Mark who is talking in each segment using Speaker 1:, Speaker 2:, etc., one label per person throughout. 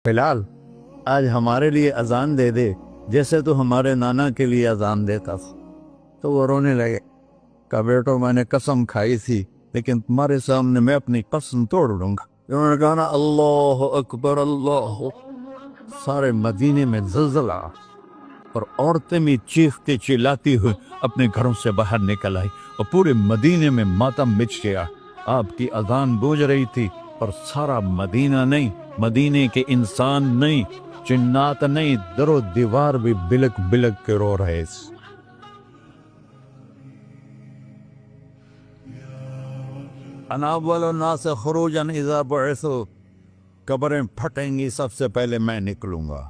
Speaker 1: بلال آج ہمارے لیے اذان دے دے جیسے تو ہمارے نانا کے لیے اذان دیتا تھا۔ تو وہ رونے لگے، کہا بیٹو میں نے قسم کھائی تھی لیکن تمہارے سامنے میں اپنی قسم توڑ لوں گا۔ انہوں نے کہا نا اللہ اکبر اللہ، سارے مدینے میں زلزلہ اور عورتیں بھی چیختی چلاتی ہوئی اپنے گھروں سے باہر نکل آئی اور پورے مدینے میں ماتم مچ گیا۔ آپ کی اذان گونج رہی تھی اور سارا مدینہ نہیں، مدینے کے انسان نہیں، جنات نہیں، در و دیوار بھی بلک بلک کے رو رہے تھے۔ انا اول الناس خروجا اذا بعثوا، قبریں پھٹیں گی سب سے پہلے میں نکلوں گا۔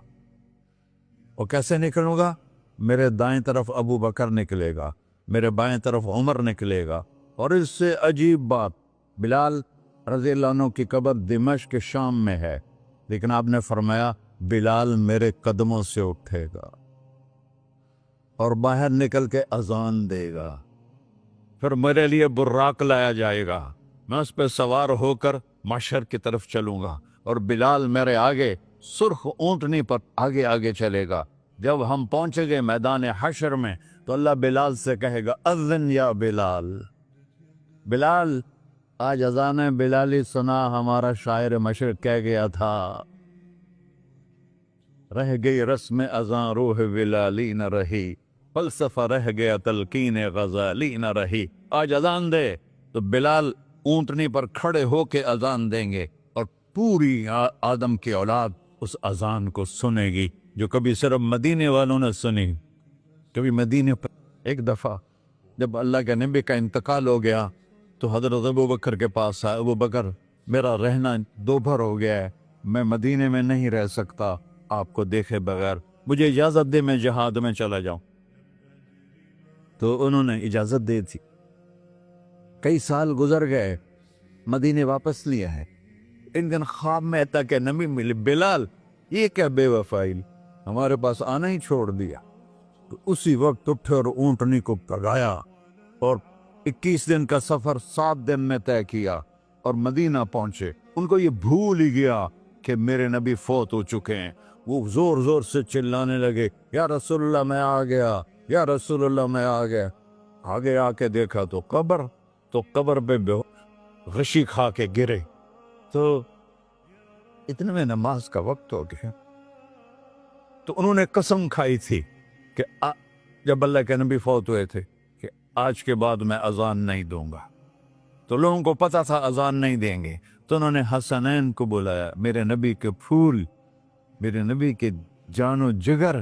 Speaker 1: اور کیسے نکلوں گا؟ میرے دائیں طرف ابو بکر نکلے گا، میرے بائیں طرف عمر نکلے گا۔ اور اس سے عجیب بات، بلال رضی اللہ عنہ کی قبر دمشق کے شام میں ہے، لیکن آپ نے فرمایا بلال میرے قدموں سے اٹھے گا اور باہر نکل کے اذان دے گا، پھر میرے لیے براق لایا جائے گا، میں اس پہ سوار ہو کر محشر کی طرف چلوں گا اور بلال میرے آگے سرخ اونٹنی پر آگے آگے چلے گا۔ جب ہم پہنچیں گے میدان حشر میں تو اللہ بلال سے کہے گا اذن یا بلال۔ بلال آج اذان بلالی سنا، ہمارا شاعر مشرق کہہ گیا تھا رہ گئی رسم اذان روح بلالی نہ رہی، فلسفہ رہ گیا تلقین غزالی نہ رہی۔ آج اذان دے تو بلال اونٹنی پر کھڑے ہو کے اذان دیں گے اور پوری آدم کی اولاد اس اذان کو سنے گی جو کبھی صرف مدینے والوں نے سنی۔ کبھی مدینے پر ایک دفعہ جب اللہ کے نبی کا انتقال ہو گیا تو حضرت ابو بکر کے پاس آیا، ابو بکر میرا رہنا دوبھر ہو گیا ہے، میں مدینے میں نہیں رہ سکتا آپ کو دیکھے بغیر، مجھے اجازت دے میں جہاد میں چلا جاؤں۔ تو انہوں نے اجازت دے تھی۔ کئی سال گزر گئے، مدینے واپس لیا ہے، ان دن خواب میں تک کہ نبی ملے، بلال یہ کیا بے وفائی، ہمارے پاس آنا ہی چھوڑ دیا۔ تو اسی وقت اٹھے اور اونٹنی کو پگایا اور 21 دن کا سفر 7 دن میں طے کیا اور مدینہ پہنچے۔ ان کو یہ بھول ہی گیا کہ میرے نبی فوت ہو چکے ہیں۔ وہ زور زور سے چلانے لگے یا رسول اللہ میں آ گیا، یا رسول اللہ میں آ گیا۔ آگے آ کے دیکھا تو قبر پہ غشی کھا کے گرے۔ تو اتنے میں نماز کا وقت ہو گیا۔ تو انہوں نے قسم کھائی تھی کہ جب اللہ کے نبی فوت ہوئے تھے کہ آج کے بعد میں اذان نہیں دوں گا۔ تو لوگوں کو پتا تھا اذان نہیں دیں گے، تو انہوں نے حسنین کو بلایا، میرے نبی کے پھول، میرے نبی کے جان و جگر،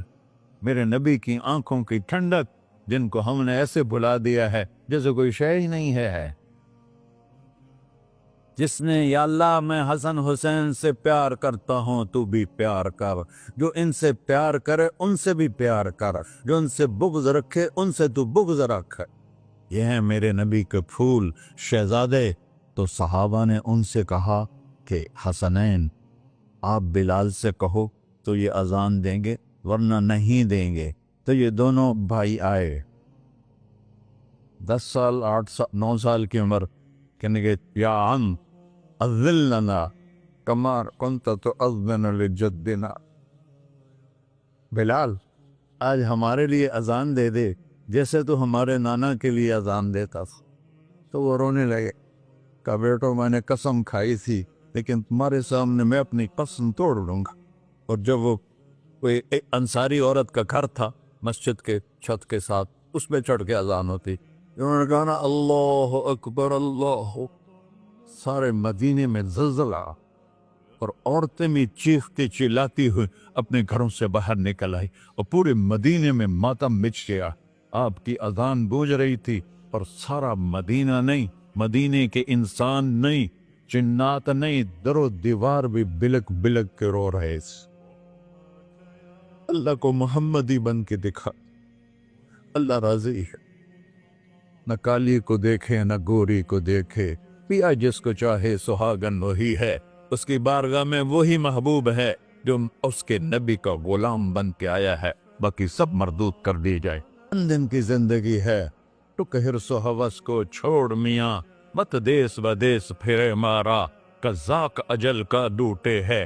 Speaker 1: میرے نبی کی آنکھوں کی ٹھنڈک، جن کو ہم نے ایسے بلا دیا ہے جیسے کوئی شے ہی نہیں ہے۔ جس نے یا اللہ میں حسن حسین سے پیار کرتا ہوں تو بھی پیار کر، جو ان سے پیار کرے ان سے بھی پیار کر، جو ان سے بغض رکھے ان سے تو بغض رکھ۔ یہ ہیں میرے نبی کے پھول شہزادے۔ تو صحابہ نے ان سے کہا کہ حسنین آپ بلال سے کہو تو یہ اذان دیں گے، ورنہ نہیں دیں گے۔ تو یہ دونوں بھائی آئے، 10 سال 8 سال 9 سال کی عمر، کہنے کہ یا عم اذن لنا کما کنت تؤذن لجدنا، بلال آج ہمارے لیے اذان دے دے جیسے تو ہمارے نانا کے لیے اذان دیتا تھا۔ تو وہ رونے لگے، کہا بیٹو میں نے قسم کھائی تھی لیکن تمہارے سامنے میں اپنی قسم توڑ لوں گا۔ اور جب وہ کوئی انصاری عورت کا گھر تھا مسجد کے چھت کے ساتھ، اس پہ چڑھ کے اذان ہوتی، انہوں نے کہا نا اللہ اکبر اللہ، سارے مدینے میں زلزلہ اور عورتیں بھی چیختی چلاتی ہوئی اپنے گھروں سے باہر نکل آئی اور پورے مدینے میں ماتم مچ گیا۔ آپ کی اذان گونج رہی تھی اور سارا مدینہ نہیں، مدینے کے انسان نہیں، جنات نہیں، در و دیوار بھی بلک بلک کے رو رہے تھے۔ اللہ کو محمدی بن کے دکھا، اللہ راضی ہے، نہ کالی کو دیکھے نہ گوری کو دیکھے، پیا جس کو چاہے سہاگن وہی ہے، اس کی بارگاہ میں وہی محبوب ہے جو اس کے نبی کا غلام بن کے آیا ہے، باقی سب مردود کر دی جائے۔ چند دن کی زندگی ہے، ٹک حرص و ہوس کو چھوڑ میاں، مت دیس بدیس پھرے مارا، قزاق اجل کا ڈوٹے ہے،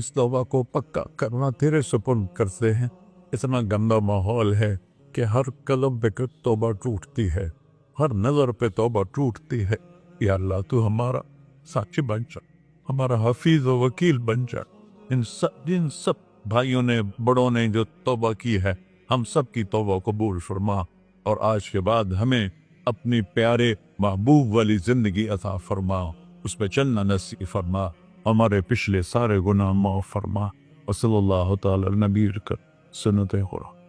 Speaker 1: اس توبہ کو پکا کرنا تیرے سپرد کرتے ہیں۔ اتنا گندا ماحول ہے کہ ہر قلم پہ توبہ ٹوٹتی ہے، ہر نظر پہ توبہ ٹوٹتی ہے۔ یا اللہ تو ہمارا ساتھی بن جا، ہمارا حفیظ و وکیل بن جا۔ جن سب بھائیوں نے بڑوں نے جو توبہ کی ہے، ہم سب کی توبہ قبول فرما، اور آج کے بعد ہمیں اپنی پیارے محبوب والی زندگی عطا فرما، اس پہ چلنا نصیب فرما، ہمارے پچھلے سارے گناہ معاف فرما۔ وصلی اللہ تعالی علی نبی سنت خورا۔